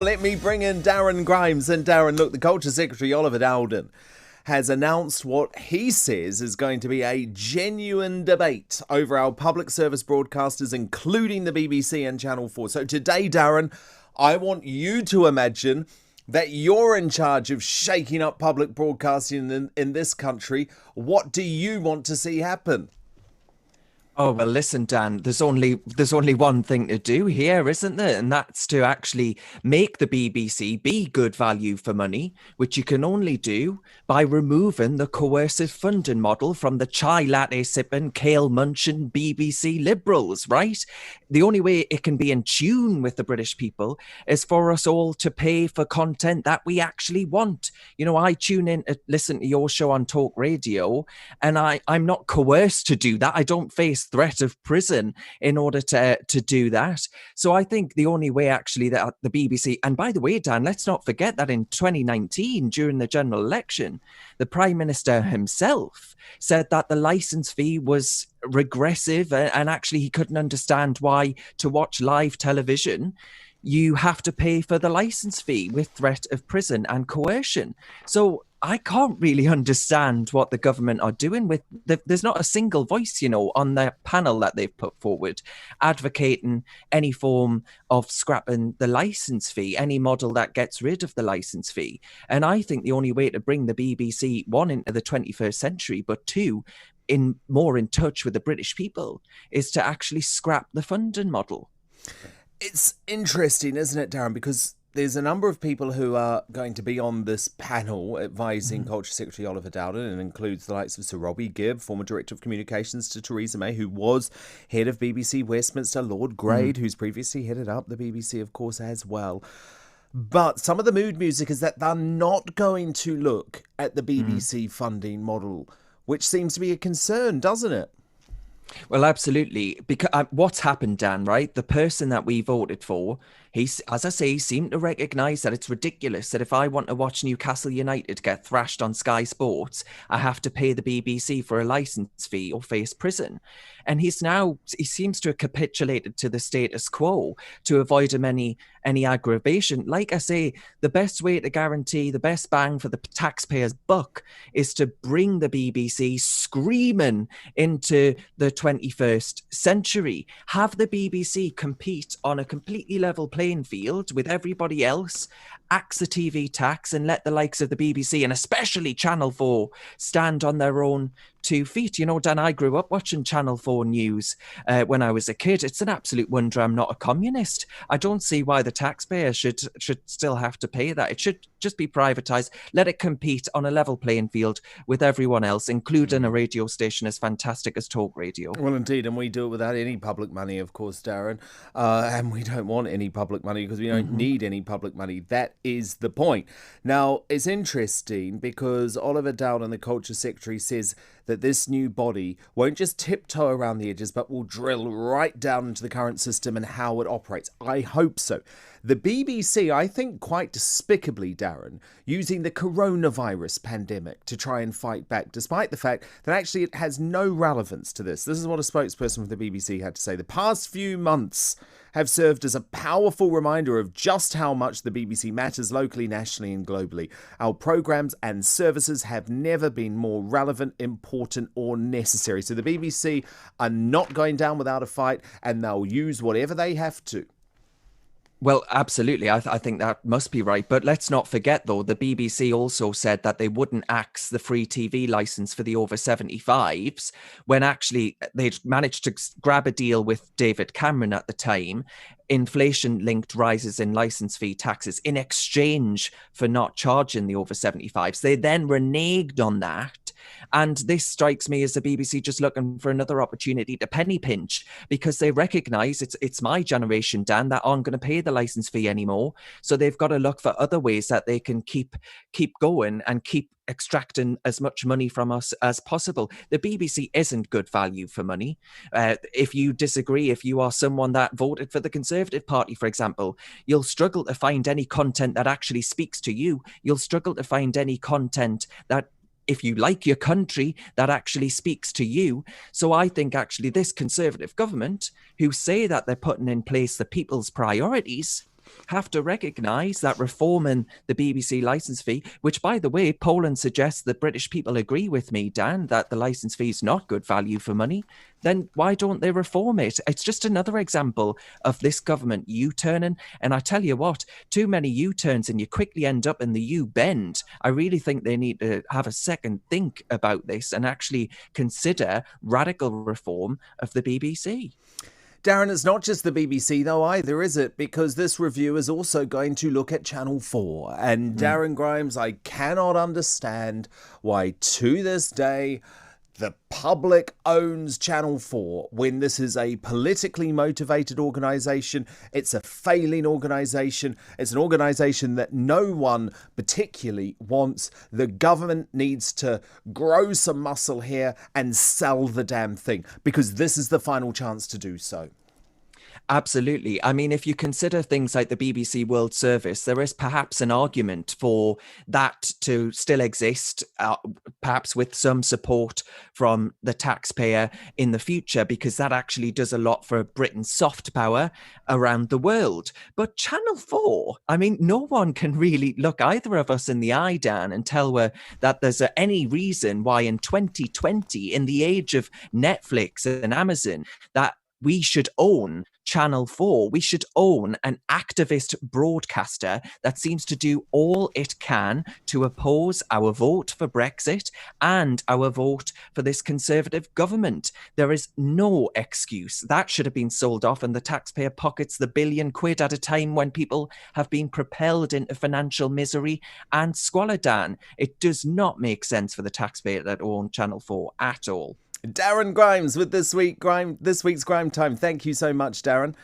Let me bring in Darren Grimes. And Darren, look, the Culture Secretary Oliver Dowden has announced what he says is going to be a genuine debate over our public service broadcasters, including the BBC and Channel 4. So today, Darren, I want you to imagine that you're in charge of shaking up public broadcasting in this country. What do you want to see happen? Oh, well, listen, Dan, there's only one thing to do here, isn't there? And that's to actually make the BBC be good value for money, which you can only do by removing the coercive funding model from the chai latte sipping, kale munching BBC liberals, right? The only way it can be in tune with the British people is for us all to pay for content that we actually want. You know, I tune in to listen to your show on talk radio, and I'm not coerced to do that. I don't face threat of prison in order to do that. So I think the only way actually that the BBC, and by the way, Dan, let's not forget that in 2019, during the general election, the Prime Minister himself said that the licence fee was regressive, and actually he couldn't understand why to watch live television you have to pay for the licence fee with threat of prison and coercion. So I can't really understand what the government are doing with there's not a single voice, you know, on the panel that they've put forward advocating any form of scrapping the licence fee, any model that gets rid of the licence fee. And I think the only way to bring the BBC, one, into the 21st century, but two, more in touch with the British people, is to actually scrap the funding model. It's interesting, isn't it, Darren? Because there's a number of people who are going to be on this panel advising Culture Secretary Oliver Dowden, and includes the likes of Sir Robbie Gibb, former Director of Communications to Theresa May, who was head of BBC Westminster, Lord Grade, who's previously headed up the BBC, of course, as well. But some of the mood music is that they're not going to look at the BBC funding model, which seems to be a concern, doesn't it? Well, absolutely. Because what's happened, Dan, right? The person that we voted for, he's, as I say, seemed to recognise that it's ridiculous that if I want to watch Newcastle United get thrashed on Sky Sports, I have to pay the BBC for a licence fee or face prison. And he seems to have capitulated to the status quo to avoid him any aggravation. Like I say, the best way to guarantee the best bang for the taxpayer's buck is to bring the BBC screaming into the 21st century. Have the BBC compete on a completely level playing field with everybody else, axe the TV tax, and let the likes of the BBC and especially Channel 4 stand on their own 2 feet. You know, Dan, I grew up watching Channel 4 News when I was a kid. It's an absolute wonder I'm not a communist. I don't see why the taxpayer should still have to pay that. It should just be privatised. Let it compete on a level playing field with everyone else, including a radio station as fantastic as talk radio. Well, indeed, and we do it without any public money, of course, Darren. And we don't want any public money because we don't need any public money. That is the point. Now, it's interesting because Oliver Dowden, the Culture Secretary, says that this new body won't just tiptoe around the edges, but will drill right down into the current system and how it operates. I hope so. The BBC, I think quite despicably, Darren, using the coronavirus pandemic to try and fight back, despite the fact that actually it has no relevance to this. This is what a spokesperson for the BBC had to say. The past few months have served as a powerful reminder of just how much the BBC matters locally, nationally and globally. Our programmes and services have never been more relevant, important or necessary. So the BBC are not going down without a fight, and they'll use whatever they have to. Well, absolutely. I think that must be right. But let's not forget, though, the BBC also said that they wouldn't axe the free TV licence for the over 75s when actually they'd managed to grab a deal with David Cameron at the time, inflation-linked rises in licence fee taxes in exchange for not charging the over 75s. They then reneged on that. And this strikes me as the BBC just looking for another opportunity to penny pinch, because they recognise it's my generation, Dan, that aren't going to pay the licence fee anymore. So they've got to look for other ways that they can keep going and keep extracting as much money from us as possible. The BBC isn't good value for money. If you disagree, if you are someone that voted for the Conservative Party, for example, you'll struggle to find any content that actually speaks to you. You'll struggle to find any content that, if you like your country, that actually speaks to you. So I think actually this Conservative government, who say that they're putting in place the people's priorities, have to recognise that reforming the BBC licence fee, which, by the way, Poland suggests that British people agree with me, Dan, that the licence fee is not good value for money, then why don't they reform it? It's just another example of this government U-turning. And I tell you what, too many U-turns and you quickly end up in the U-bend. I really think they need to have a second think about this and actually consider radical reform of the BBC. Darren, it's not just the BBC though either, is it? Because this review is also going to look at Channel 4. And Darren Grimes, I cannot understand why to this day the public owns Channel 4 when this is a politically motivated organisation. It's a failing organisation. It's an organisation that no one particularly wants. The government needs to grow some muscle here and sell the damn thing, because this is the final chance to do so. Absolutely. I mean, if you consider things like the BBC World Service, there is perhaps an argument for that to still exist, perhaps with some support from the taxpayer in the future, because that actually does a lot for Britain's soft power around the world. But Channel 4, I mean, no one can really look either of us in the eye, Dan, and tell that there's any reason why in 2020, in the age of Netflix and Amazon, that we should own Channel 4. We should own an activist broadcaster that seems to do all it can to oppose our vote for Brexit and our vote for this Conservative government. There is no excuse. That should have been sold off and the taxpayer pockets the £1 billion at a time when people have been propelled into financial misery and squalor, Dan. It does not make sense for the taxpayer that own Channel 4 at all. Darren Grimes with this week's Grime Time. Thank you so much, Darren.